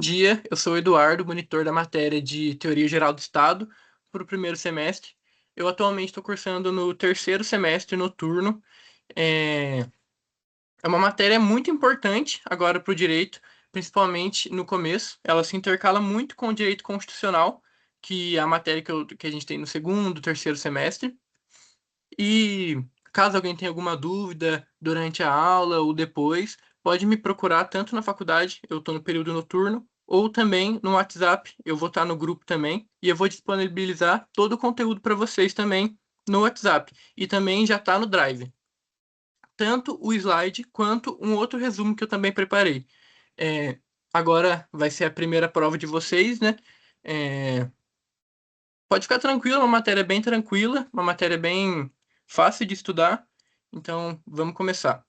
Dia, eu sou o Eduardo, monitor da matéria de Teoria Geral do Estado para o primeiro semestre. Eu atualmente estou cursando no terceiro semestre noturno. É, é uma matéria muito importante agora para o direito, principalmente no começo. Ela se intercala muito com o direito constitucional, que é a matéria que a gente tem no segundo, terceiro semestre. E caso alguém tenha alguma dúvida durante a aula ou depois, pode me procurar tanto na faculdade, eu estou no período noturno, ou também no WhatsApp, eu vou estar no grupo também, e eu vou disponibilizar todo o conteúdo para vocês também no WhatsApp. E também já está no Drive, tanto o slide quanto um outro resumo que eu também preparei. É, agora vai ser a primeira prova de vocês, né? É, pode ficar tranquilo, é uma matéria bem tranquila, uma matéria bem fácil de estudar. Então, vamos começar.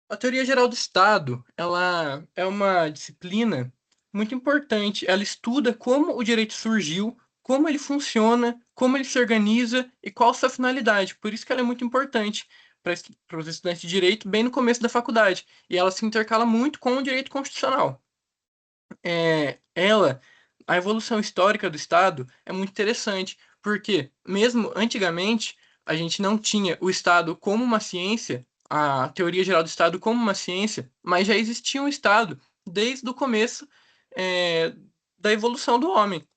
A teoria geral do Estado, ela é uma disciplina muito importante. Ela estuda como o direito surgiu, como ele funciona, como ele se organiza e qual a sua finalidade. Por isso que ela é muito importante para os estudantes de direito bem no começo da faculdade. E ela se intercala muito com o direito constitucional. A evolução histórica do Estado é muito interessante, porque mesmo antigamente a gente não tinha o Estado como uma ciência, a teoria geral do Estado como uma ciência, mas já existia um Estado desde o começo, é, da evolução do homem.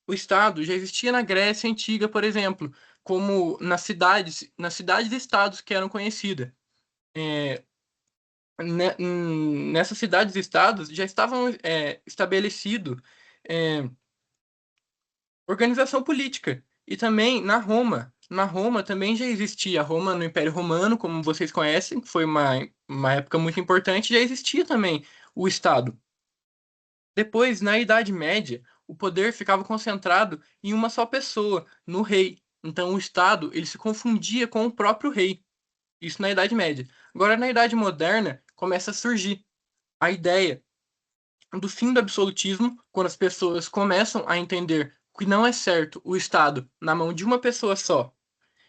O Estado já existia na Grécia Antiga, por exemplo, como nas cidades-estados que eram conhecidas. É, Nessas cidades e estados já estavam estabelecido é, organização política. E também na Roma. Na Roma também já existia. Roma no Império Romano, como vocês conhecem, que foi uma época muito importante, já existia também o Estado. Depois, na Idade Média, o poder ficava concentrado em uma só pessoa, no rei. Então o Estado ele se confundia com o próprio rei. Isso na Idade Média. Agora, na Idade Moderna, começa a surgir a ideia do fim do absolutismo, quando as pessoas começam a entender que não é certo o Estado na mão de uma pessoa só.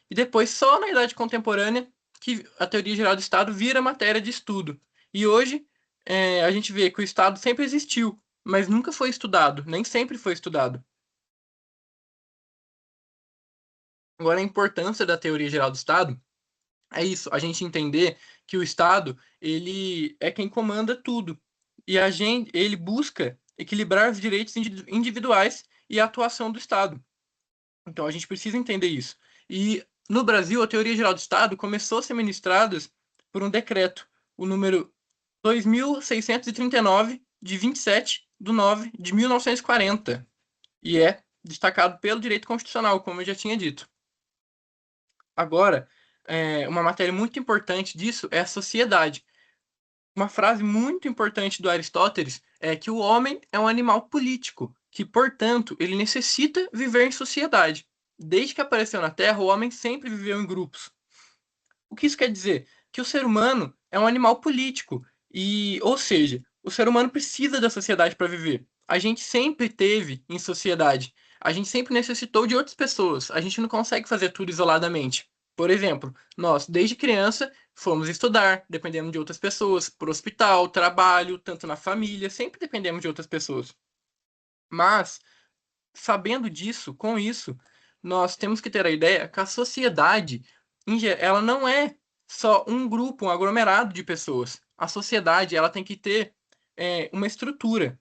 E depois, só na Idade Contemporânea, que a teoria geral do Estado vira matéria de estudo. E hoje, a gente vê que o Estado sempre existiu, mas nunca foi estudado, nem sempre foi estudado. Agora, a importância da teoria geral do Estado é isso, a gente entender que o Estado, ele é quem comanda tudo. E ele busca equilibrar os direitos individuais e a atuação do Estado. Então a gente precisa entender isso. E no Brasil, a teoria geral do Estado começou a ser ministrada por um decreto, o número 2639, de 27/9/1940. E é destacado pelo direito constitucional, como eu já tinha dito. Agora, uma matéria muito importante disso é a sociedade. Uma frase muito importante do Aristóteles é que o homem é um animal político, que, portanto, ele necessita viver em sociedade. Desde que apareceu na Terra, o homem sempre viveu em grupos. O que isso quer dizer? Que o ser humano é um animal político, ou seja, o ser humano precisa da sociedade para viver. A gente sempre teve em sociedade. A gente sempre necessitou de outras pessoas. A gente não consegue fazer tudo isoladamente. Por exemplo, nós, desde criança, fomos estudar, dependemos de outras pessoas, por hospital, trabalho, tanto na família, sempre dependemos de outras pessoas. Mas, sabendo disso, com isso, nós temos que ter a ideia que a sociedade, ela não é só um grupo, um aglomerado de pessoas. A sociedade, ela tem que ter uma estrutura.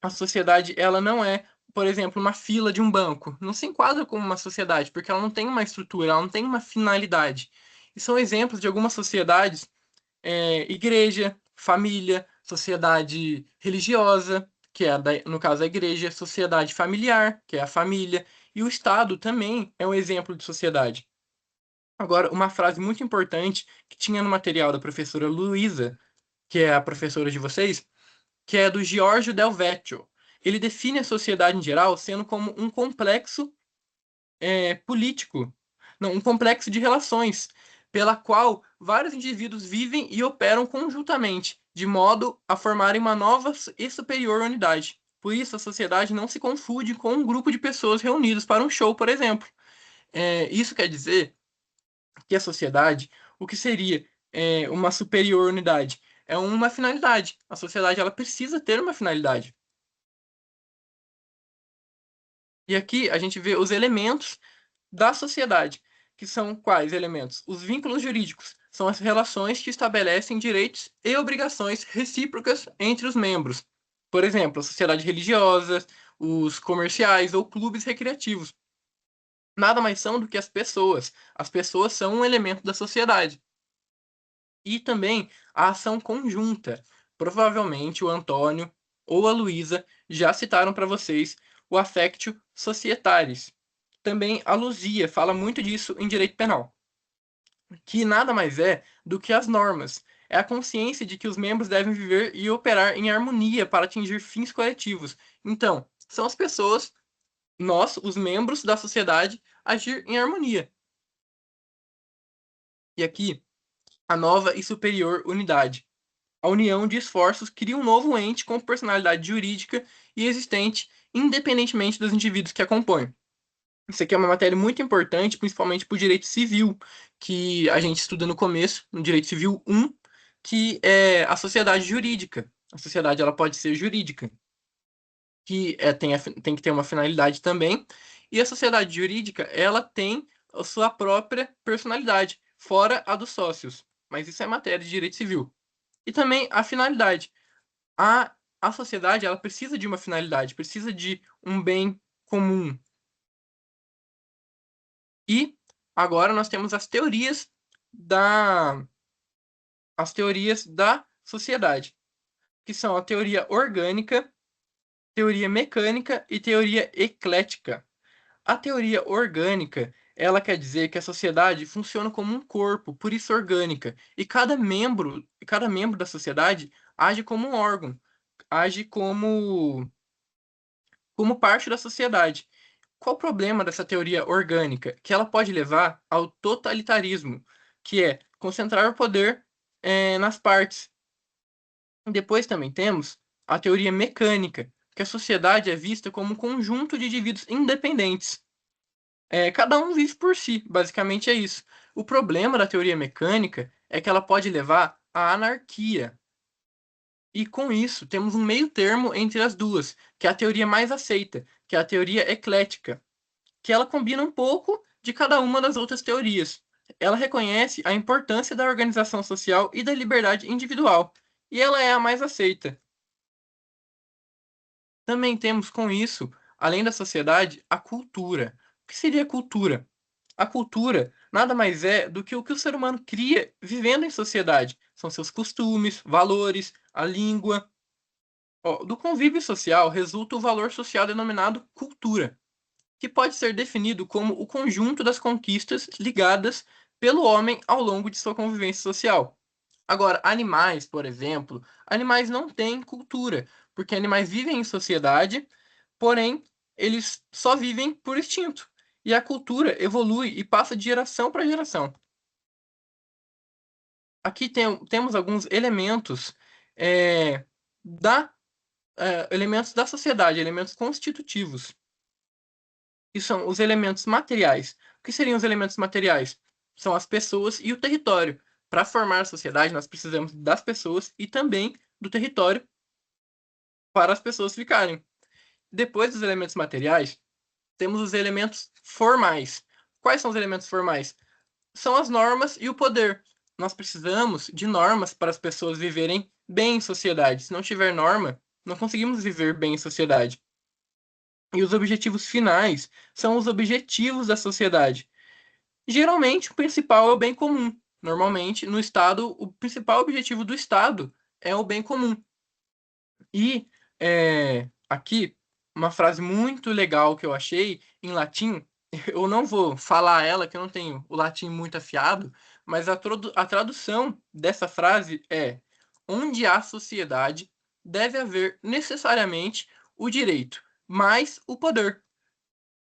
A sociedade, ela não é, por exemplo, uma fila de um banco. Não se enquadra como uma sociedade, porque ela não tem uma estrutura, ela não tem uma finalidade. E são exemplos de algumas sociedades, igreja, família, sociedade religiosa, que é, no caso, a igreja, sociedade familiar, que é a família, e o Estado também é um exemplo de sociedade. Agora, uma frase muito importante que tinha no material da professora Luísa, que é a professora de vocês, que é do Giorgio Del Vecchio. Ele define a sociedade em geral sendo como um complexo político, não, um complexo de relações, pela qual vários indivíduos vivem e operam conjuntamente, de modo a formarem uma nova e superior unidade. Por isso, a sociedade não se confunde com um grupo de pessoas reunidas para um show, por exemplo. Isso quer dizer que a sociedade, o que seria uma superior unidade? É uma finalidade. A sociedade ela precisa ter uma finalidade. E aqui a gente vê os elementos da sociedade, que são quais elementos? Os vínculos jurídicos são as relações que estabelecem direitos e obrigações recíprocas entre os membros. Por exemplo, a sociedade religiosa, os comerciais ou clubes recreativos. Nada mais são do que as pessoas. As pessoas são um elemento da sociedade. E também a ação conjunta. Provavelmente o Antônio ou a Luísa já citaram para vocês o affectio societatis. Também a Luzia fala muito disso em direito penal, que nada mais é do que as normas. É a consciência de que os membros devem viver e operar em harmonia para atingir fins coletivos. Então, são as pessoas, nós, os membros da sociedade, agir em harmonia. E aqui, a nova e superior unidade. A união de esforços cria um novo ente com personalidade jurídica e existente independentemente dos indivíduos que a compõem. Isso aqui é uma matéria muito importante, principalmente para o direito civil, que a gente estuda no começo, no direito civil 1, que é a sociedade jurídica. A sociedade ela pode ser jurídica, que tem que ter uma finalidade também, e a sociedade jurídica ela tem a sua própria personalidade, fora a dos sócios. Mas isso é matéria de direito civil. E também a finalidade. A sociedade ela precisa de uma finalidade, precisa de um bem comum. E agora nós temos as teorias da sociedade, que são a teoria orgânica, teoria mecânica e teoria eclética. A teoria orgânica, ela quer dizer que a sociedade funciona como um corpo, por isso orgânica, e cada membro da sociedade age como um órgão, age como parte da sociedade. Qual o problema dessa teoria orgânica? Que ela pode levar ao totalitarismo, que é concentrar o poder nas partes. Depois também temos a teoria mecânica, que a sociedade é vista como um conjunto de indivíduos independentes. Cada um vive por si, basicamente é isso. O problema da teoria mecânica é que ela pode levar à anarquia. E com isso, temos um meio termo entre as duas, que é a teoria mais aceita, que é a teoria eclética, que ela combina um pouco de cada uma das outras teorias. Ela reconhece a importância da organização social e da liberdade individual, e ela é a mais aceita. Também temos com isso, além da sociedade, a cultura. O que seria cultura? A cultura nada mais é do que o o ser humano cria vivendo em sociedade. São seus costumes, valores, a língua. Ó, do convívio social resulta o valor social denominado cultura, que pode ser definido como o conjunto das conquistas ligadas pelo homem ao longo de sua convivência social. Agora, animais, por exemplo, animais não têm cultura, porque animais vivem em sociedade, porém, eles só vivem por instinto. E a cultura evolui e passa de geração para geração. Aqui temos alguns é, da, elementos da sociedade, elementos constitutivos, que são os elementos materiais. O que seriam os elementos materiais? São as pessoas e o território. Para formar a sociedade, nós precisamos das pessoas e também do território para as pessoas ficarem. Depois dos elementos materiais, temos os elementos formais. Quais são os elementos formais? São as normas e o poder. Nós precisamos de normas para as pessoas viverem bem em sociedade. Se não tiver norma, não conseguimos viver bem em sociedade. E os objetivos finais são os objetivos da sociedade. Geralmente, o principal é o bem comum. Normalmente, no Estado, o principal objetivo do Estado é o bem comum. E aqui, uma frase muito legal que eu achei em latim, eu não vou falar ela, que eu não tenho o latim muito afiado, mas a tradução dessa frase é: onde há sociedade, deve haver necessariamente o direito, mais o poder.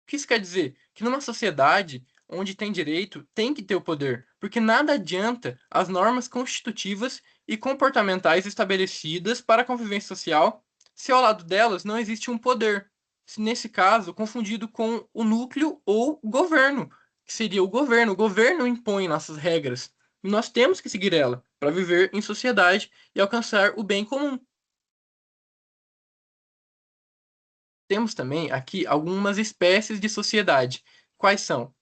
O que isso quer dizer? Que numa sociedade onde tem direito, tem que ter o poder, porque nada adianta as normas constitutivas e comportamentais estabelecidas para a convivência social se ao lado delas não existe um poder, se nesse caso confundido com o núcleo ou o governo, que seria o governo. O governo impõe nossas regras. e nós temos que seguir ela para viver em sociedade e alcançar o bem comum. Temos também aqui algumas espécies de sociedade. Quais são?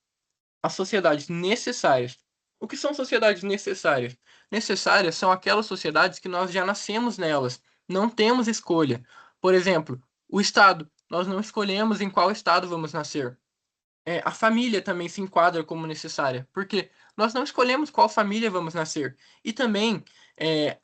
As sociedades necessárias. O que são sociedades necessárias? Necessárias são aquelas sociedades que nós já nascemos nelas, não temos escolha. Por exemplo, o Estado. Nós não escolhemos em qual Estado vamos nascer. A família também se enquadra como necessária, porque nós não escolhemos qual família vamos nascer. E também,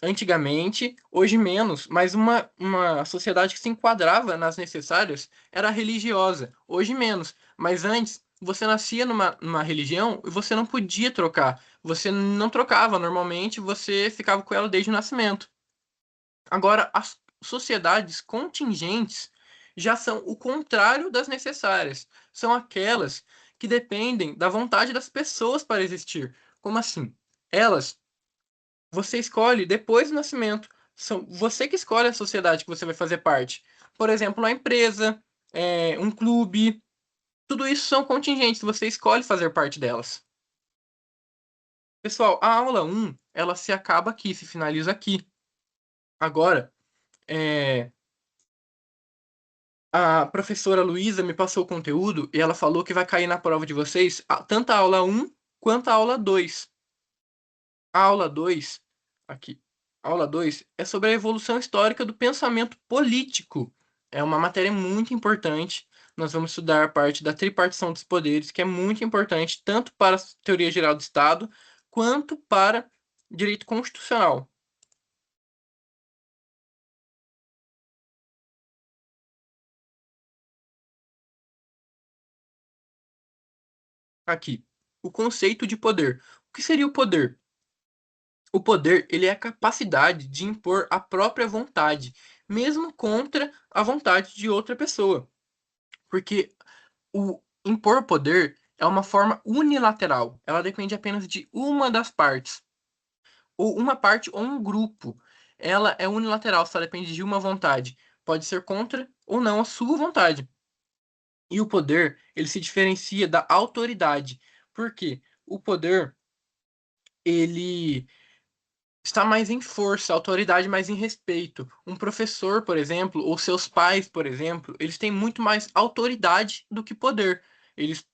antigamente, hoje menos, mas uma sociedade que se enquadrava nas necessárias era a religiosa, hoje menos. Mas antes, você nascia numa religião e você não podia trocar. Você não trocava, normalmente você ficava com ela desde o nascimento. Agora, as sociedades contingentes já são o contrário das necessárias. São aquelas que dependem da vontade das pessoas para existir. Como assim? Elas, você escolhe depois do nascimento. São você que escolhe a sociedade que você vai fazer parte. Por exemplo, uma empresa, um clube, tudo isso são contingentes, você escolhe fazer parte delas. Pessoal, a aula um ela se acaba aqui, se finaliza aqui. Agora, é, a professora Luísa me passou o conteúdo e ela falou que vai cair na prova de vocês tanto a aula um quanto a aula 2. A aula 2 aqui, a aula 2 é sobre a evolução histórica do pensamento político. É uma matéria muito importante. Nós vamos estudar a parte da tripartição dos poderes, que é muito importante tanto para a teoria geral do Estado quanto para direito constitucional. Aqui, o conceito de poder. O que seria o poder? O poder, ele é a capacidade de impor a própria vontade, mesmo contra a vontade de outra pessoa. Porque o impor poder é uma forma unilateral. Ela depende apenas de uma das partes. Ou uma parte ou um grupo. Ela é unilateral, só depende de uma vontade. Pode ser contra ou não a sua vontade. E o poder, ele se diferencia da autoridade. Por quê? O poder, ele está mais em força, autoridade mais em respeito. Um professor, por exemplo, ou seus pais, por exemplo, eles têm muito mais autoridade do que poder. Eles,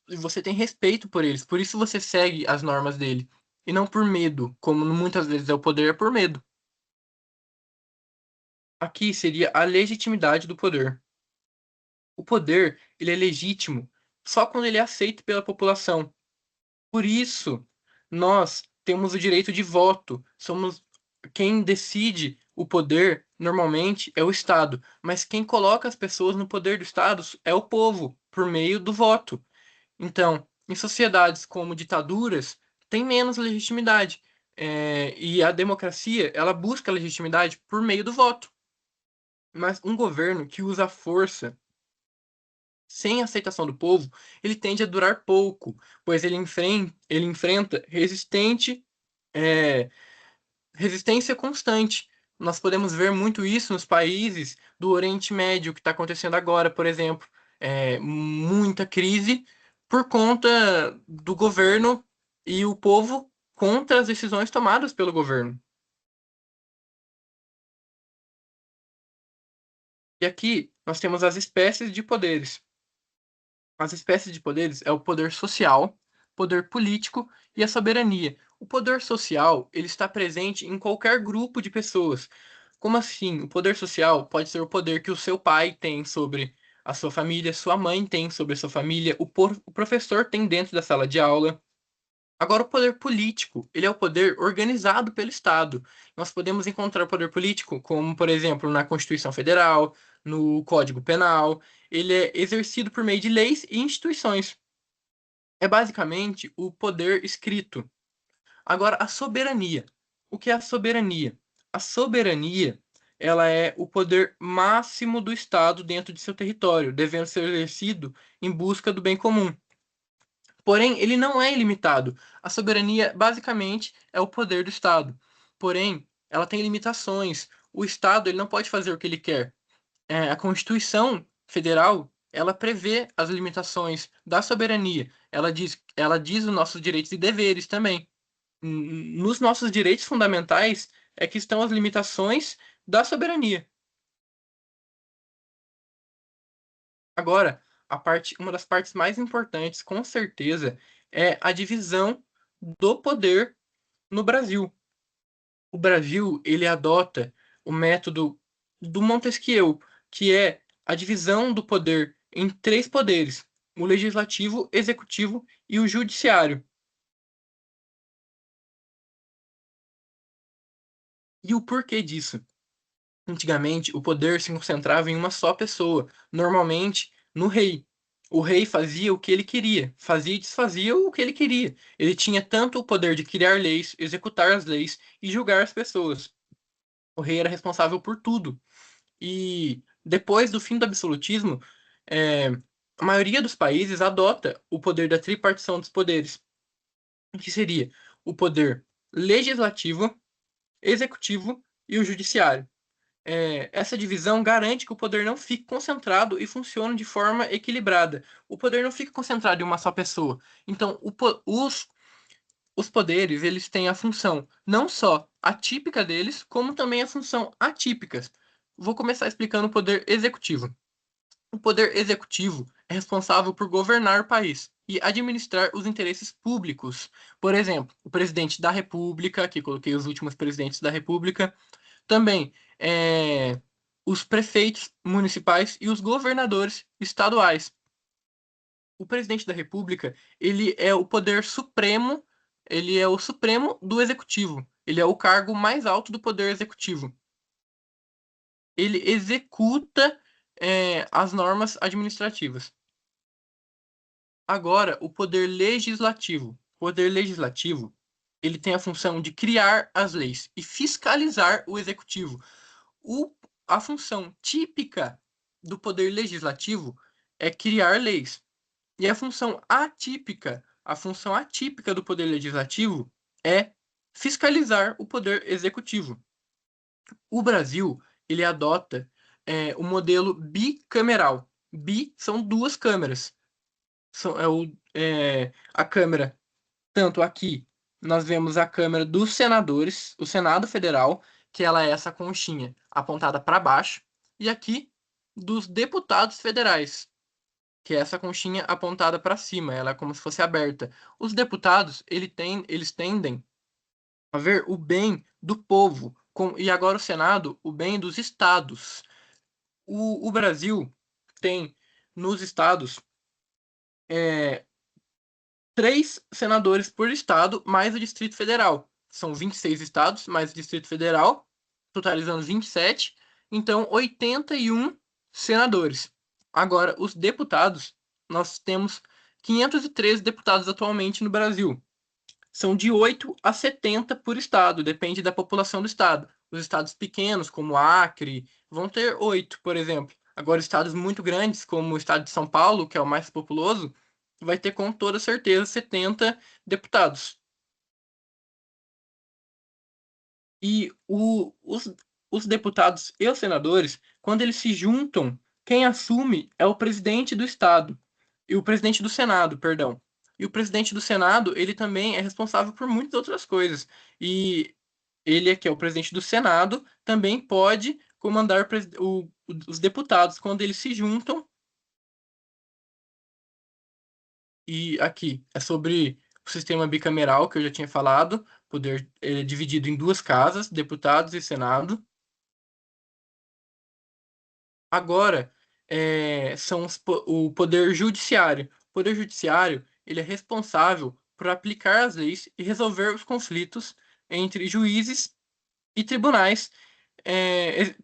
você tem respeito por eles, por isso você segue as normas dele. E não por medo, como muitas vezes é o poder, é por medo. Aqui seria a legitimidade do poder. O poder, ele é legítimo só quando ele é aceito pela população. Por isso, nós temos o direito de voto. Somos quem decide o poder, normalmente, é o Estado. Mas quem coloca as pessoas no poder do Estado é o povo, por meio do voto. Então, em sociedades como ditaduras, tem menos legitimidade. E a democracia, ela busca a legitimidade por meio do voto. Mas um governo que usa a força sem aceitação do povo, ele tende a durar pouco, pois ele enfrenta é, resistência constante. Nós podemos ver muito isso nos países do Oriente Médio, que está acontecendo agora, por exemplo. Muita crise por conta do governo e o povo contra as decisões tomadas pelo governo. E aqui nós temos as espécies de poderes. As espécies de poderes é o poder social, poder político e a soberania. O poder social, ele está presente em qualquer grupo de pessoas. Como assim? O poder social pode ser o poder que o seu pai tem sobre a sua família, sua mãe tem sobre a sua família, o professor tem dentro da sala de aula. Agora, o poder político, ele é o poder organizado pelo Estado. Nós podemos encontrar o poder político, como, por exemplo, na Constituição Federal, no Código Penal. Ele é exercido por meio de leis e instituições. É basicamente o poder escrito. Agora, a soberania. O que é a soberania? A soberania, ela é o poder máximo do Estado dentro de seu território, devendo ser exercido em busca do bem comum. Porém, ele não é ilimitado. A soberania, basicamente, é o poder do Estado. Porém, ela tem limitações. O Estado, ele não pode fazer o que ele quer. A Constituição Federal, ela prevê as limitações da soberania. Ela diz os nossos direitos e deveres também. nos nossos direitos fundamentais é que estão as limitações da soberania. Agora, uma das partes mais importantes, com certeza, é a divisão do poder no Brasil. O Brasil, ele adota o método do Montesquieu, que é a divisão do poder em três poderes: o legislativo, executivo e o judiciário. E o porquê disso? Antigamente, o poder se concentrava em uma só pessoa, normalmente no rei. O rei fazia o que ele queria, fazia e desfazia o que ele queria. Ele tinha tanto o poder de criar leis, executar as leis e julgar as pessoas. O rei era responsável por tudo. E depois do fim do absolutismo, é, a maioria dos países adota o poder da tripartição dos poderes, que seria o poder legislativo, executivo e o judiciário. Essa divisão garante que o poder não fique concentrado e funcione de forma equilibrada. O poder não fica concentrado em uma só pessoa. Então, os poderes, eles têm a função não só atípica deles, como também a função atípica. Vou começar explicando o poder executivo. O poder executivo é responsável por governar o país e administrar os interesses públicos. Por exemplo, o presidente da República, que coloquei os últimos presidentes da República, também os prefeitos municipais e os governadores estaduais. O presidente da República, ele é o poder supremo, ele é o supremo do executivo. Ele é o cargo mais alto do poder executivo. Ele executa as normas administrativas. Agora, o poder legislativo. O poder legislativo, ele tem a função de criar as leis e fiscalizar o executivo. O, a função típica do poder legislativo é criar leis. E a função atípica do poder legislativo é fiscalizar o poder executivo. O Brasil, ele adota o modelo bicameral. Bi são duas câmeras. A Câmara, tanto aqui, nós vemos a Câmara dos Senadores, o Senado Federal, que ela é essa conchinha apontada para baixo, e aqui dos deputados federais, que é essa conchinha apontada para cima, ela é como se fosse aberta. Os deputados, eles tendem a ver o bem do povo, e agora o Senado, o bem dos estados. O Brasil tem nos estados é, três senadores por estado, mais o Distrito Federal. São 26 estados, mais o Distrito Federal, totalizando 27. Então, 81 senadores. Agora, os deputados, nós temos 513 deputados atualmente no Brasil. São de 8 a 70 por estado, depende da população do estado. Os estados pequenos, como Acre, vão ter 8, por exemplo. Agora, estados muito grandes, como o estado de São Paulo, que é o mais populoso, vai ter com toda certeza 70 deputados. E os deputados e os senadores, quando eles se juntam, quem assume é o presidente do estado e o presidente do Senado, perdão. E o presidente do Senado, ele também é responsável por muitas outras coisas. E ele, que é o presidente do Senado, também pode comandar os deputados quando eles se juntam. E aqui é sobre o sistema bicameral que eu já tinha falado, poder dividido em duas casas, deputados e Senado. Agora, são o poder judiciário. O poder judiciário, ele é responsável por aplicar as leis e resolver os conflitos entre juízes e tribunais.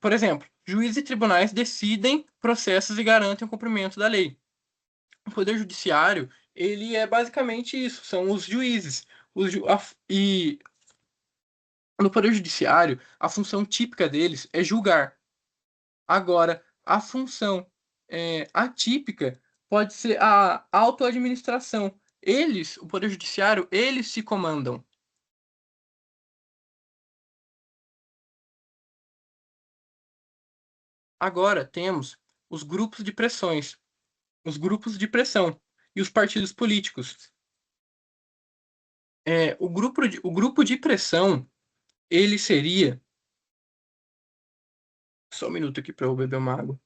Por exemplo, juízes e tribunais decidem processos e garantem o cumprimento da lei. O poder judiciário, ele é basicamente isso, são os juízes. E no poder judiciário, a função típica deles é julgar. Agora, a função atípica pode ser a autoadministração. Eles, o Poder Judiciário, eles se comandam. Agora temos os grupos de pressões, os grupos de pressão e os partidos políticos. O grupo de pressão, ele seria. Só um minuto aqui para eu beber uma água.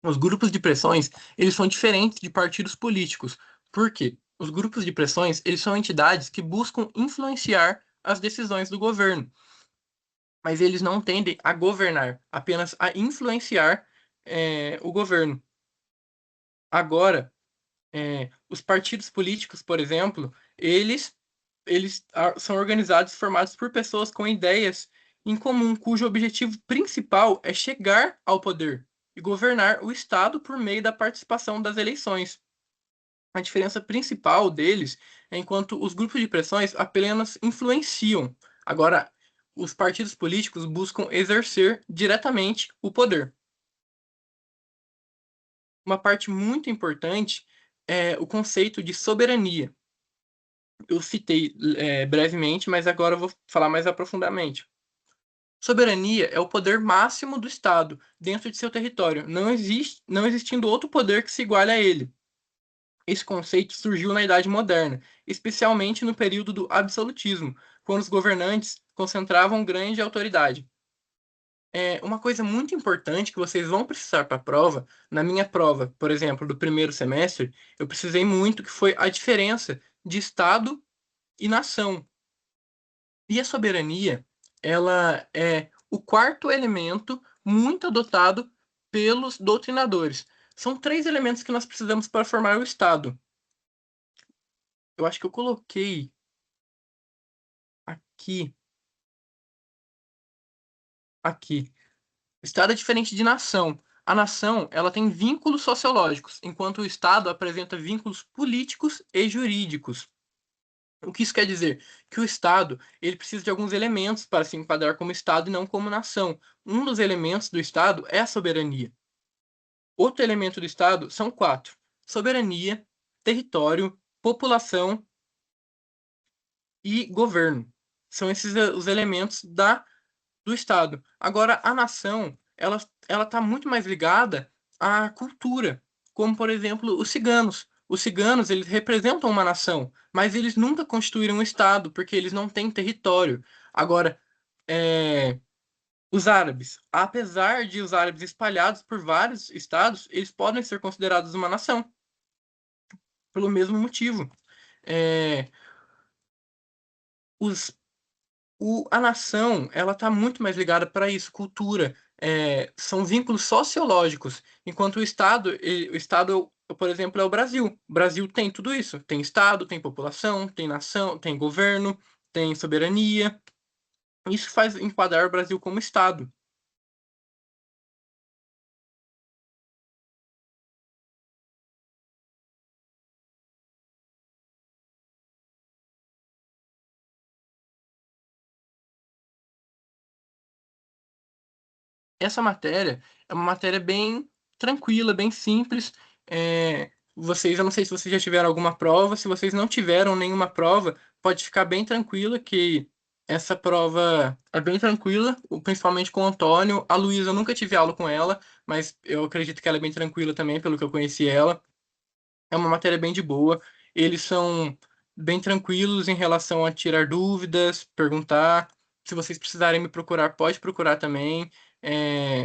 Os grupos de pressões, eles são diferentes de partidos políticos. Por quê? Os grupos de pressões, eles são entidades que buscam influenciar as decisões do governo, mas eles não tendem a governar, apenas a influenciar, o governo. Agora, os partidos políticos, por exemplo, eles são organizados, formados por pessoas com ideias em comum, cujo objetivo principal é chegar ao poder e governar o Estado por meio da participação das eleições. A diferença principal deles é enquanto os grupos de pressões apenas influenciam. Agora, os partidos políticos buscam exercer diretamente o poder. Uma parte muito importante é o conceito de soberania. Eu citei, brevemente, mas agora eu vou falar mais aprofundadamente. Soberania é o poder máximo do Estado dentro de seu território, não existindo outro poder que se iguale a ele. Esse conceito surgiu na Idade Moderna, especialmente no período do absolutismo, quando os governantes concentravam grande autoridade. Uma coisa muito importante que vocês vão precisar para a prova, na minha prova, por exemplo, do primeiro semestre, eu precisei muito, que foi a diferença de Estado e nação. E a soberania, ela é o quarto elemento muito adotado pelos doutrinadores. São três elementos que nós precisamos para formar o Estado. Eu acho que eu coloquei aqui, aqui. O Estado é diferente de nação. A nação, ela tem vínculos sociológicos, enquanto o Estado apresenta vínculos políticos e jurídicos. O que isso quer dizer? Que o Estado, ele precisa de alguns elementos para se enquadrar como Estado e não como nação. Um dos elementos do Estado é a soberania. Outro elemento do Estado são quatro: soberania, território, população e governo. São esses os elementos do Estado. Agora, a nação, ela está muito mais ligada à cultura, como, por exemplo, os ciganos. Os ciganos, eles representam uma nação, mas eles nunca constituíram um Estado, porque eles não têm território. Agora, é, os árabes, apesar de os árabes espalhados por vários estados, eles podem ser considerados uma nação, pelo mesmo motivo. É, os a nação, ela está muito mais ligada para isso, cultura, são vínculos sociológicos, enquanto o Estado, por exemplo, é o Brasil. O Brasil tem tudo isso, tem Estado, tem população, tem nação, tem governo, tem soberania. Isso faz enquadrar o Brasil como Estado. Essa matéria é uma matéria bem tranquila, bem simples. Eu não sei se vocês já tiveram alguma prova. Se vocês não tiveram nenhuma prova, pode ficar bem tranquila que essa prova é bem tranquila, principalmente com o Antônio. A Luísa, eu nunca tive aula com ela, mas eu acredito que ela é bem tranquila também, pelo que eu conheci ela. É uma matéria bem de boa. Eles são bem tranquilos em relação a tirar dúvidas, perguntar. Se vocês precisarem me procurar, pode procurar também.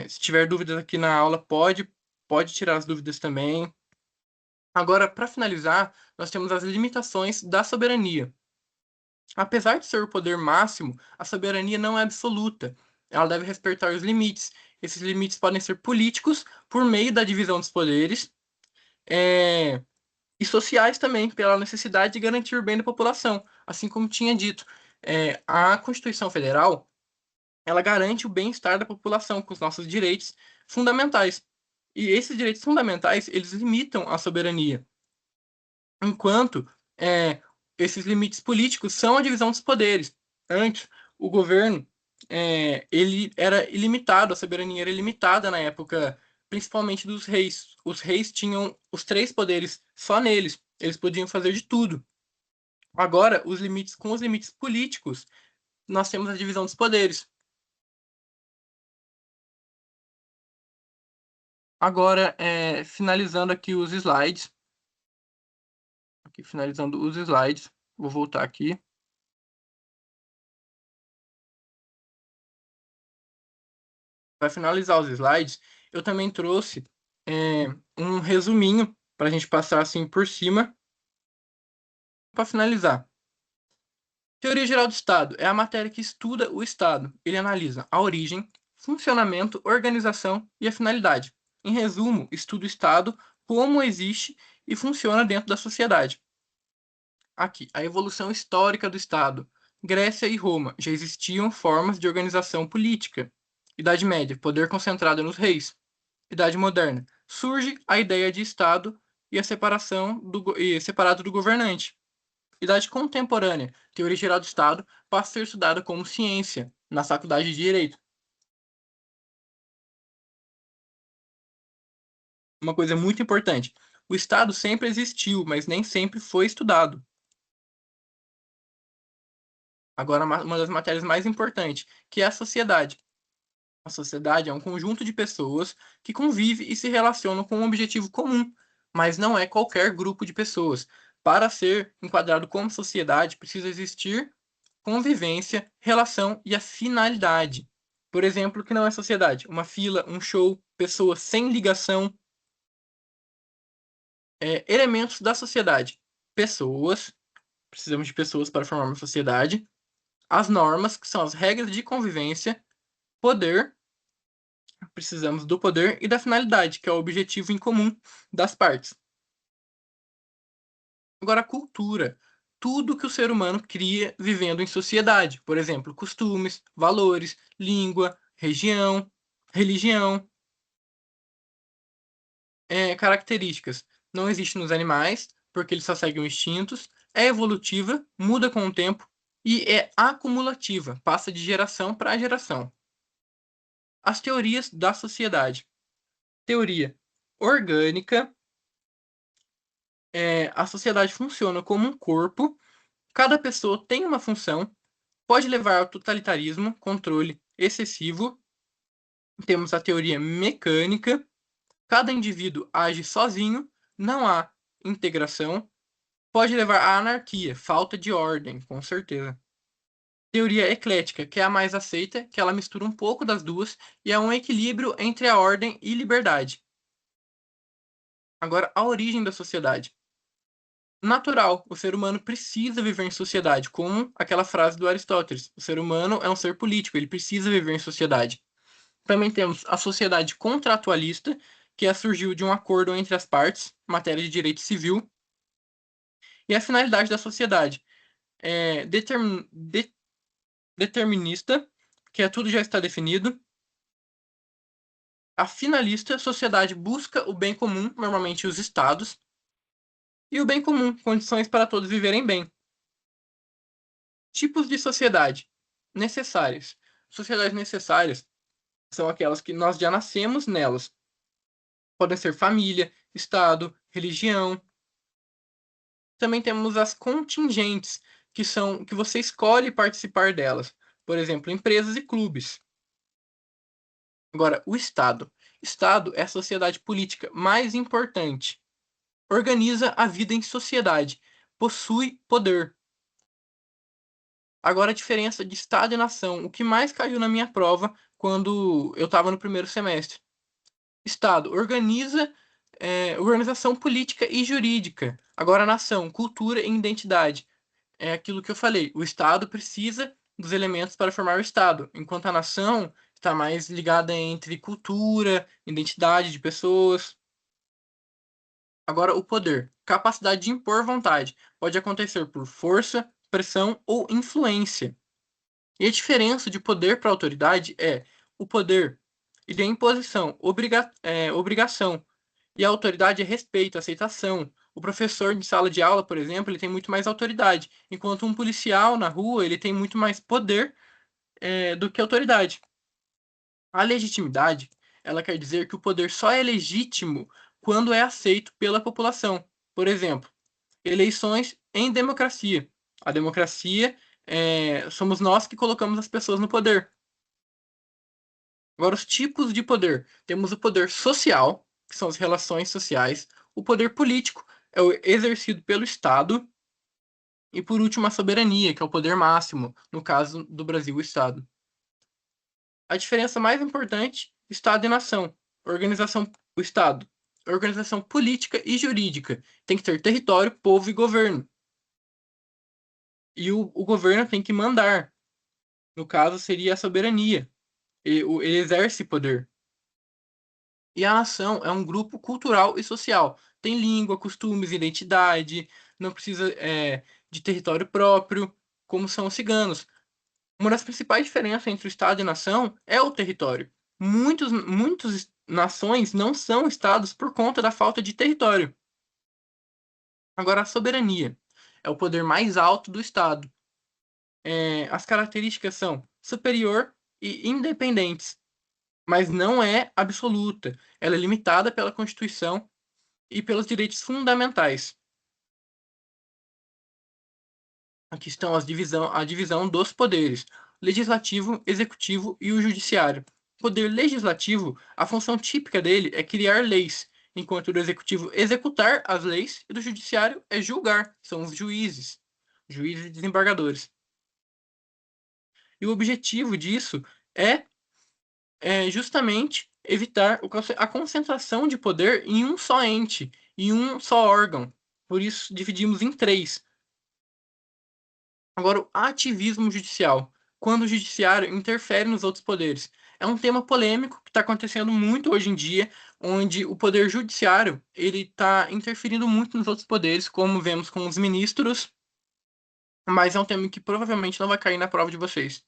Se tiver dúvidas aqui na aula, pode tirar as dúvidas também. Agora, para finalizar, nós temos as limitações da soberania. Apesar de ser o poder máximo, a soberania não é absoluta. Ela deve respeitar os limites. Esses limites podem ser políticos, por meio da divisão dos poderes, é, e sociais também, pela necessidade de garantir o bem da população. Assim como tinha dito, a Constituição Federal, ela garante o bem-estar da população com os nossos direitos fundamentais. E esses direitos fundamentais, eles limitam a soberania. Enquanto é, esses limites políticos são a divisão dos poderes. Antes, o governo ele era ilimitado, a soberania era ilimitada na época, principalmente dos reis. Os reis tinham os três poderes só neles. Eles podiam fazer de tudo. Agora, com os limites políticos, nós temos a divisão dos poderes. Agora, finalizando aqui os slides. Aqui, finalizando os slides. Vou voltar aqui. Para finalizar os slides, eu também trouxe um resuminho para a gente passar assim por cima. Para finalizar, Teoria Geral do Estado é a matéria que estuda o Estado. Ele analisa a origem, funcionamento, organização e a finalidade. Em resumo, estuda o Estado, como existe e funciona dentro da sociedade. Aqui, a evolução histórica do Estado. Grécia e Roma já existiam formas de organização política. Idade Média, poder concentrado nos reis. Idade Moderna, surge a ideia de Estado e a separado do governante. Idade Contemporânea, teoria geral do Estado, passa a ser estudada como ciência na faculdade de Direito. Uma coisa muito importante: o Estado sempre existiu, mas nem sempre foi estudado. Agora, uma das matérias mais importantes, que é a sociedade. A sociedade é um conjunto de pessoas que convive e se relacionam com um objetivo comum, mas não é qualquer grupo de pessoas. Para ser enquadrado como sociedade, precisa existir convivência, relação e a finalidade. Por exemplo, o que não é sociedade? Uma fila, um show, pessoas sem ligação, elementos da sociedade. Pessoas, precisamos de pessoas para formar uma sociedade. As normas, que são as regras de convivência. Poder, precisamos do poder e da finalidade, que é o objetivo em comum das partes. Agora, a cultura. Tudo que o ser humano cria vivendo em sociedade. Por exemplo, costumes, valores, língua, religião, características. Não existe nos animais, porque eles só seguem instintos. É evolutiva, muda com o tempo. E é acumulativa, passa de geração para geração. As teorias da sociedade. Teoria orgânica. A sociedade funciona como um corpo. Cada pessoa tem uma função. Pode levar ao totalitarismo, controle excessivo. Temos a teoria mecânica. Cada indivíduo age sozinho. Não há integração. Pode levar à anarquia, falta de ordem, com certeza. Teoria eclética, que é a mais aceita, que ela mistura um pouco das duas e é um equilíbrio entre a ordem e liberdade. Agora, a origem da sociedade. Natural, o ser humano precisa viver em sociedade, como aquela frase do Aristóteles: o ser humano é um ser político, ele precisa viver em sociedade. Também temos a sociedade contratualista, que surgiu de um acordo entre as partes, matéria de direito civil, e a finalidade da sociedade. É, determinista, que tudo já está definido. A finalista, sociedade busca o bem comum, normalmente os estados. E o bem comum, condições para todos viverem bem. Tipos de sociedade necessárias. Sociedades necessárias são aquelas que nós já nascemos nelas. Podem ser família, estado, religião. Também temos as contingentes, que são que você escolhe participar delas. Por exemplo, empresas e clubes. Agora, o Estado. Estado é a sociedade política mais importante. Organiza a vida em sociedade. Possui poder. Agora, a diferença de Estado e nação. O que mais caiu na minha prova quando eu estava no primeiro semestre? Estado organiza organização política e jurídica. Agora, nação, cultura e identidade. É aquilo que eu falei. O Estado precisa dos elementos para formar o Estado, enquanto a nação está mais ligada entre cultura, identidade de pessoas. Agora, o poder. Capacidade de impor vontade. Pode acontecer por força, pressão ou influência. E a diferença de poder para autoridade é o poder ele é imposição, obrigação. E a autoridade é respeito, aceitação. O professor de sala de aula, por exemplo, ele tem muito mais autoridade, enquanto um policial na rua, ele tem muito mais poder, do que autoridade. A legitimidade, ela quer dizer que o poder só é legítimo quando é aceito pela população. Por exemplo, eleições em democracia. A democracia, somos nós que colocamos as pessoas no poder. Agora, os tipos de poder. Temos o poder social, que são as relações sociais. O poder político é o exercido pelo Estado. E, por último, a soberania, que é o poder máximo, no caso do Brasil, o Estado. A diferença mais importante, Estado e nação. Organização, o Estado. Organização política e jurídica. Tem que ter território, povo e governo. E o governo tem que mandar. No caso, seria a soberania. Ele exerce poder. E a nação é um grupo cultural e social. Tem língua, costumes, identidade, não precisa, de território próprio, como são os ciganos. Uma das principais diferenças entre o Estado e a nação é o território. Muitas nações não são estados por conta da falta de território. Agora, a soberania é o poder mais alto do Estado. As características são superior e independentes, mas não é absoluta. Ela é limitada pela Constituição e pelos direitos fundamentais. Aqui estão a divisão dos poderes: legislativo, executivo e o judiciário. O poder legislativo, a função típica dele é criar leis, enquanto do executivo executar as leis e do judiciário é julgar, são os juízes e desembargadores. E o objetivo disso é, justamente evitar a concentração de poder em um só ente, em um só órgão. Por isso, dividimos em três. Agora, o ativismo judicial, quando o judiciário interfere nos outros poderes. É um tema polêmico que está acontecendo muito hoje em dia, onde o poder judiciário ele está interferindo muito nos outros poderes, como vemos com os ministros, mas é um tema que provavelmente não vai cair na prova de vocês.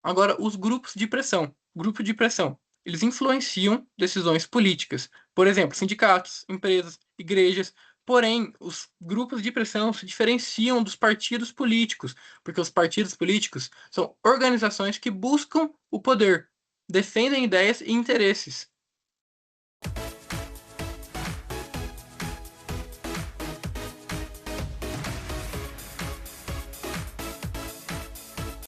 Agora, os grupos de pressão. Grupo de pressão. Eles influenciam decisões políticas. Por exemplo, sindicatos, empresas, igrejas. Porém, os grupos de pressão se diferenciam dos partidos políticos, porque os partidos políticos são organizações que buscam o poder, defendem ideias e interesses.